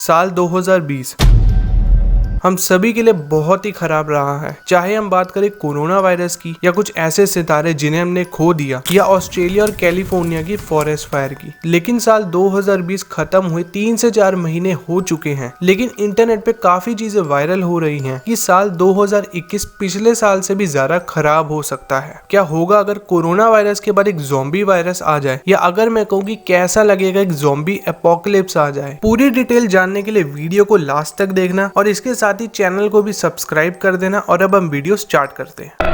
साल 2020 हम सभी के लिए बहुत ही खराब रहा है। चाहे हम बात करें कोरोना वायरस की, या कुछ ऐसे सितारे जिन्हें हमने खो दिया, या ऑस्ट्रेलिया और कैलिफोर्निया की फॉरेस्ट फायर की। लेकिन साल 2020 खत्म हुए 3 से 4 महीने हो चुके हैं, लेकिन इंटरनेट पे काफी चीजें वायरल हो रही हैं कि साल 2021 पिछले साल से भी ज्यादा खराब हो सकता है। क्या होगा अगर कोरोना वायरस के बाद एक ज़ॉम्बी वायरस आ जाए, या अगर मैं कहूँ कि कैसा लगेगा एक ज़ॉम्बी एपोकलिप्स आ जाए। पूरी डिटेल जानने के लिए वीडियो को लास्ट तक देखना और इसके साथ ही चैनल को भी सब्सक्राइब कर देना। और अब हम वीडियो स्टार्ट करते हैं।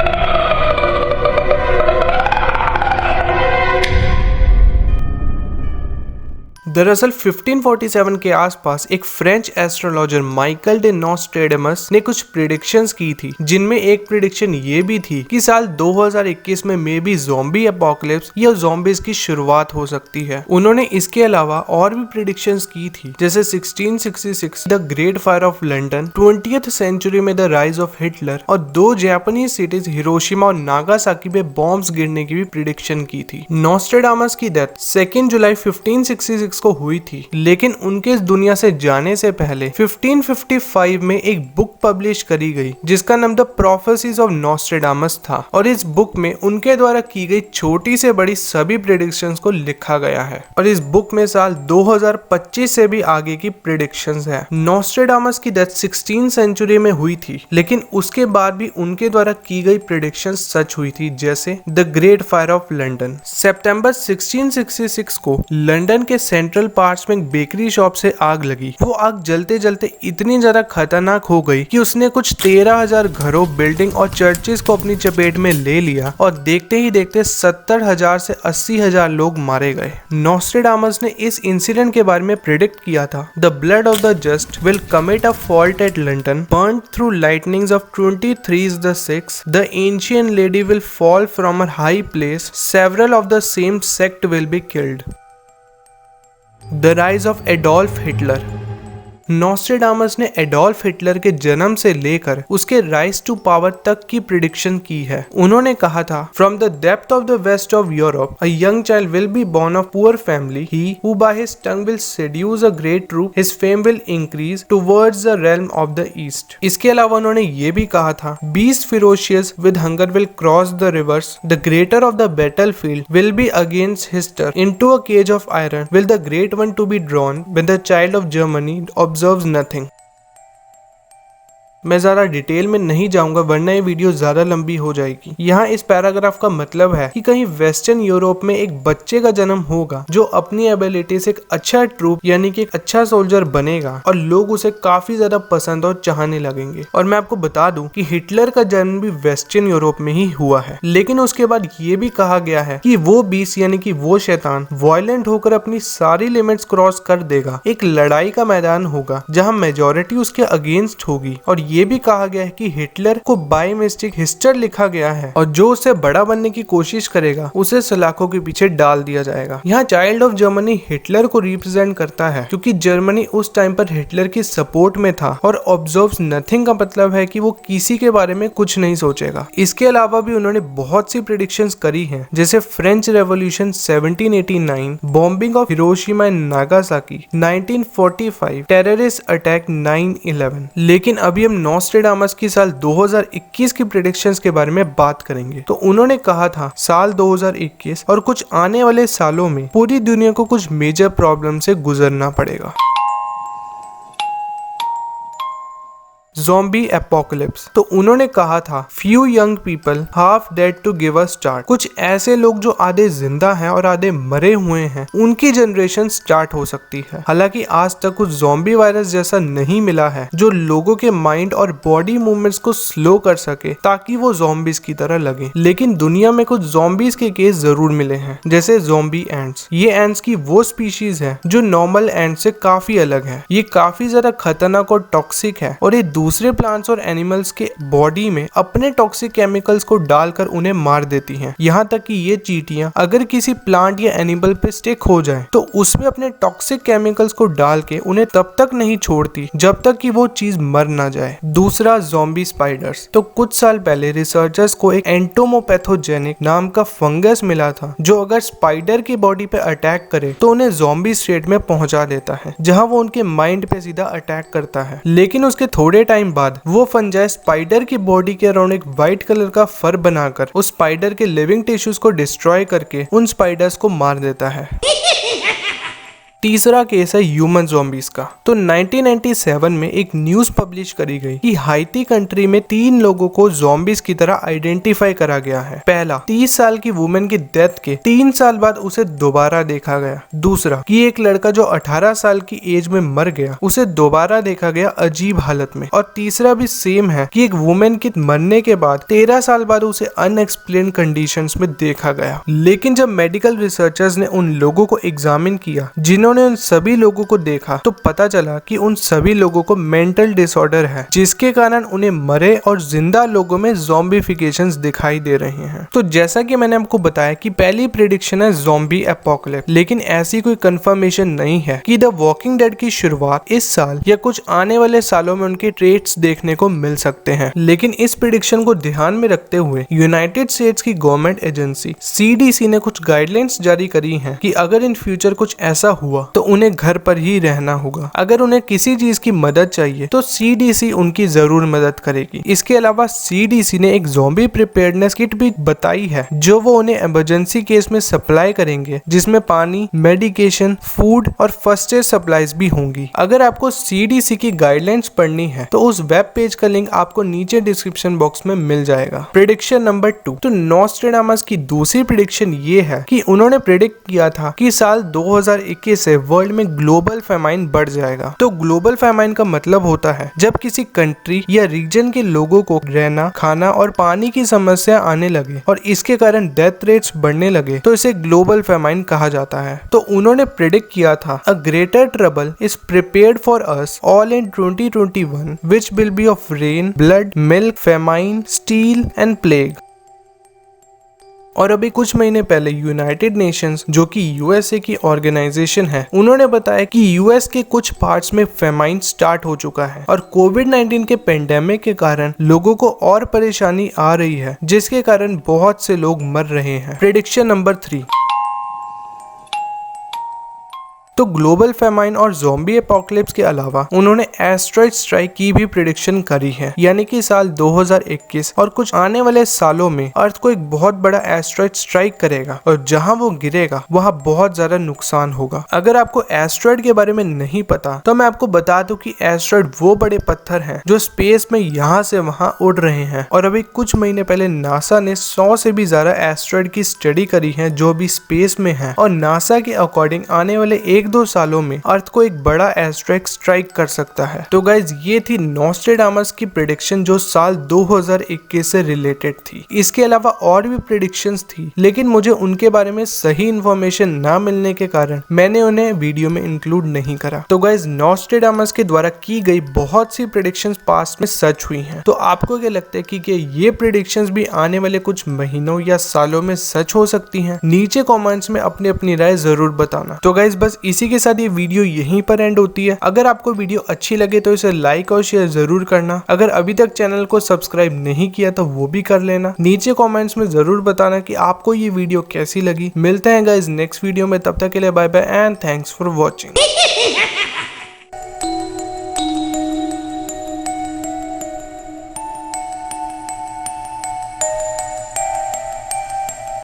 दरअसल 1547 के आसपास एक फ्रेंच एस्ट्रोलॉजर माइकल डे नॉस्ट्रेडेमस ने कुछ प्रिडिक्शंस की थी, जिनमें एक प्रिडिक्शन ये भी थी कि साल 2021 में मे बी ज़ॉम्बी एपोकलिप्स या ज़ॉम्बीज की शुरुआत हो सकती है। उन्होंने इसके अलावा और भी प्रिडिक्शंस की थी, जैसे 1666 the great fire of London, 20th century में द राइज ऑफ हिटलर, और 2 जापानीज सिटीज हिरोशिमा और नागासाकी पे बॉम्ब्स गिरने की भी प्रिडिक्शन की थी। नॉस्ट्रेडामस की डेथ 2 जुलाई 1566 को हुई थी, लेकिन उनके इस दुनिया से जाने से पहले 1555 में एक बुक पब्लिश करी गई जिसका नाम द प्रोफेसीज ऑफ नॉस्ट्रेडामस था, और इस बुक में उनके द्वारा की गई छोटी से बड़ी सभी प्रेडिक्शंस को लिखा गया है। और इस बुक में साल 2025 से भी आगे की प्रेडिक्शंस है। नॉस्ट्रेडामस की डेथ 16th सेंचुरी में हुई थी, लेकिन उसके बाद भी उनके द्वारा की गई प्रेडिक्शंस सच हुई थी, जैसे the great fire of London. सितंबर 1666 को लंदन के सेंट्रल पार्ट्स में एक बेकरी शॉप से आग लगी। वो आग जलते जलते इतनी ज्यादा खतरनाक हो गई कि उसने कुछ 13,000 घरों, बिल्डिंग और चर्चेस को अपनी चपेट में ले लिया, और देखते ही देखते 70,000 से 80,000 लोग मारे गए। नॉस्ट्रेडामस ने इस इंसिडेंट के बारे में प्रेडिक्ट किया था, the blood of the just will commit a fault at London, burned through lightnings of 23 the 6, the ancient lady will fall from her high place, several of the same sect will be killed. The rise of Adolf Hitler। Nostradamus ने Adolf Hitler के जन्म से लेकर उसके rise to power तक की prediction की है। उन्होंने कहा था, from the depth of the west of Europe a young child will be born of poor family, he who by his tongue will seduce a great troop, his fame will increase towards the realm of the east. इसके अलावा उन्होंने ये भी कहा था, beast ferocious with hunger will cross the rivers, the greater of the battle field will be against his turf, into a cage of iron will the great one to be drawn, when the child of Germany observes nothing। मैं ज्यादा detail में नहीं जाऊंगा वरना ये video ज्यादा लंबी हो जाएगी। यहाँ इस पैराग्राफ का मतलब है कि कहीं वेस्टर्न यूरोप में एक बच्चे का जन्म होगा जो अपनी एबिलिटी से एक अच्छा ट्रूप यानी कि एक अच्छा सोल्जर बनेगा, और लोग उसे काफी ज्यादा पसंद और चाहने लगेंगे। और मैं आपको बता दूं कि हिटलर का जन्म भी वेस्टर्न यूरोप में ही हुआ है, लेकिन उसके बाद ये भी कहा गया है कि वो बीस यानी कि वो शैतान वायलेंट होकर अपनी सारी लिमिट्स क्रॉस कर देगा। एक लड़ाई का मैदान होगा जहाँ मेजोरिटी उसके अगेंस्ट होगी, और ये भी कहा गया है कि हिटलर को बाय मिस्टेक हिस्टर लिखा गया है, और जो उसे बड़ा बनने की कोशिश करेगा उसे सलाखों के पीछे डाल दिया जाएगा। यहाँ चाइल्ड ऑफ जर्मनी हिटलर को रिप्रेजेंट करता है, क्योंकि जर्मनी उस टाइम पर हिटलर की सपोर्ट में था, और ऑब्जर्व्स नथिंग का मतलब है कि वो किसी के बारे में कुछ नहीं सोचेगा। इसके अलावा भी उन्होंने बहुत सी प्रेडिक्शंस करी हैं, जैसे French revolution 1789, bombing of Hiroshima and Nagasaki 1945, terrorist attack 9/11। लेकिन अभी हम नॉस्ट्रेडामस की साल 2021 की प्रेडिक्शंस के बारे में बात करेंगे। तो उन्होंने कहा था, साल 2021 और कुछ आने वाले सालों में पूरी दुनिया को कुछ मेजर प्रॉब्लम से गुजरना पड़ेगा। Zombie apocalypse. तो उन्होंने कहा था, few young people half dead to give a start. कुछ ऐसे लोग जो आधे जिंदा हैं और आधे मरे हुए हैं, उनकी जनरेशन स्टार्ट हो सकती है। हालांकि आज तक कुछ ज़ॉम्बी वायरस जैसा नहीं मिला है जो लोगों के माइंड और बॉडी मूवमेंट्स को स्लो कर सके ताकि वो ज़ॉम्बीज की तरह लगे। लेकिन दुनिया में कुछ ज़ॉम्बीज के केस जरूर मिले हैं, जैसे ज़ॉम्बी एंट्स। ये एंट्स की वो स्पीशीज है जो नॉर्मल एंट से काफी अलग है। ये काफी ज्यादा खतरनाक और टॉक्सिक है, और ये दूसरे प्लांट्स और एनिमल्स के बॉडी में अपने टॉक्सिक केमिकल्स को डालकर उन्हें मार देती हैं। यहाँ तक कि ये चींटियां अगर किसी प्लांट या एनिमल पे स्टिक हो जाए तो उसमें अपने टॉक्सिक केमिकल्स को डाल के उन्हें तब तक नहीं छोड़ती जब तक कि वो चीज मर ना जाए। दूसरा, ज़ॉम्बी स्पाइडर्स। तो कुछ साल पहले रिसर्चर्स को एक एंटोमोपैथोजेनिक नाम का फंगस मिला था जो अगर स्पाइडर की बॉडी पे अटैक करे तो उन्हें ज़ॉम्बी स्टेट में पहुंचा देता है, जहां वो उनके माइंड पे सीधा अटैक करता है। लेकिन उसके थोड़े टाइम बाद वो फंजाई स्पाइडर की बॉडी के अराउंड एक व्हाइट कलर का फर बनाकर उस स्पाइडर के लिविंग टिश्यूज को डिस्ट्रॉय करके उन स्पाइडर्स को मार देता है। तीसरा केस है ह्यूमन ज़ॉम्बीज का। तो 1997 में एक न्यूज पब्लिश करी गई कि हाइती कंट्री में 3 लोगों को ज़ॉम्बीज की तरह आइडेंटिफाई करा गया है। पहला, 30 साल की वुमेन की डेथ के 3 साल बाद उसे दोबारा देखा गया। दूसरा, कि एक लड़का जो 18 साल की एज में मर गया उसे दोबारा देखा गया अजीब हालत में। और तीसरा भी सेम है कि एक वुमेन के मरने के बाद 13 साल बाद उसे अनएक्सप्लेन कंडीशंस में देखा गया। लेकिन जब मेडिकल रिसर्चर्स ने उन लोगों को एग्जामिन किया जिन्होंने उन सभी लोगों को देखा तो पता चला कि उन सभी लोगों को मेंटल डिसऑर्डर है, जिसके कारण उन्हें मरे और जिंदा लोगों में ज़ॉम्बीफिकेशंस दिखाई दे रहे हैं। तो जैसा कि मैंने आपको बताया कि पहली प्रेडिक्शन है ज़ॉम्बी एपोकलिप्स, लेकिन ऐसी कोई कंफर्मेशन नहीं है कि द वॉकिंग डेड की शुरुआत इस साल या कुछ आने वाले सालों में उनके ट्रेट्स देखने को मिल सकते हैं। लेकिन इस प्रेडिक्शन को ध्यान में रखते हुए यूनाइटेड स्टेट्स की गवर्नमेंट एजेंसी CDC ने कुछ गाइडलाइंस जारी करी हैं कि अगर इन फ्यूचर कुछ ऐसा हुआ तो उन्हें घर पर ही रहना होगा। अगर उन्हें किसी चीज की मदद चाहिए तो CDC उनकी जरूर मदद करेगी। इसके अलावा CDC ने एक ज़ॉम्बी प्रिपेयर्डनेस किट भी बताई है जो वो उन्हें इमरजेंसी केस में सप्लाई करेंगे, जिसमें पानी, मेडिकेशन, फूड और फर्स्ट एड सप्लाईज भी होंगी। अगर आपको CDC की गाइडलाइंस पढ़नी है तो उस वेब पेज का लिंक आपको नीचे डिस्क्रिप्शन बॉक्स में मिल जाएगा। Prediction number 2। तो नॉस्ट्रेडामस की दूसरी प्रेडिक्शन ये है कि उन्होंने प्रेडिक्ट किया था कि साल 2021 से वर्ल्ड में ग्लोबल फेमाइन बढ़ जाएगा। तो ग्लोबल फेमाइन का मतलब होता है जब किसी कंट्री या रीजन के लोगों को रहना, खाना और पानी की समस्या आने लगे और इसके कारण डेथ रेट्स बढ़ने लगे तो इसे ग्लोबल फेमाइन कहा जाता है। तो उन्होंने प्रेडिक्ट किया था a greater trouble is prepared for us all in 2021 which will be of rain, blood, milk, famine, steel and plague. और अभी कुछ महीने पहले यूनाइटेड नेशंस, जो कि USA की ऑर्गेनाइजेशन है, उन्होंने बताया कि US के कुछ पार्ट्स में फेमाइन स्टार्ट हो चुका है और कोविड-19 के पेंडेमिक के कारण लोगों को और परेशानी आ रही है, जिसके कारण बहुत से लोग मर रहे हैं। Prediction number 3। तो ग्लोबल फेमाइन और ज़ॉम्बी एपोकलिप्स के अलावा उन्होंने एस्ट्रॉइड स्ट्राइक की भी प्रेडिक्शन करी है, यानी कि साल 2021 और कुछ आने वाले सालों में अर्थ को एक बहुत बड़ा एस्ट्रॉइड स्ट्राइक करेगा और जहां वो गिरेगा वहां बहुत ज्यादा नुकसान होगा। अगर आपको एस्ट्रॉइड के बारे में नहीं पता तो मैं आपको बता दूं कि एस्ट्रॉइड वो बड़े पत्थर हैं जो स्पेस में यहाँ से वहां उड़ रहे हैं और अभी कुछ महीने पहले नासा ने 100 से भी ज्यादा एस्ट्रॉइड की स्टडी करी है जो भी स्पेस में है और नासा के अकॉर्डिंग आने वाले 1-2 सालों में अर्थ को एक बड़ा एस्ट्रॉइड स्ट्राइक कर सकता है। तो गाइज ये थी नॉस्ट्रेडामस की प्रेडिक्शन जो साल 2021 से रिलेटेड थी। इसके अलावा और भी प्रेडिक्शंस थी लेकिन मुझे उनके बारे में सही इन्फॉर्मेशन ना मिलने के कारण मैंने उन्हें वीडियो में इंक्लूड नहीं करा। तो गाइज नॉस्ट्रेडामस के द्वारा की गई बहुत सी प्रेडिक्शंस पास्ट में सच हुई हैं। तो आपको क्या लगता है कि ये प्रेडिक्शंस भी आने वाले कुछ महीनों या सालों में सच हो सकती हैं? नीचे कमेंट्स में अपनी अपनी राय जरूर बताना। तो गाइज बस इसी के साथ ये वीडियो यहीं पर एंड होती है। अगर आपको वीडियो अच्छी लगे तो इसे लाइक और शेयर जरूर करना। अगर अभी तक चैनल को सब्सक्राइब नहीं किया तो वो भी कर लेना। नीचे कमेंट्स में जरूर बताना कि आपको ये वीडियो कैसी लगी। मिलते हैं गाइज नेक्स्ट वीडियो में, तब तक के लिए bye bye and thanks for watching.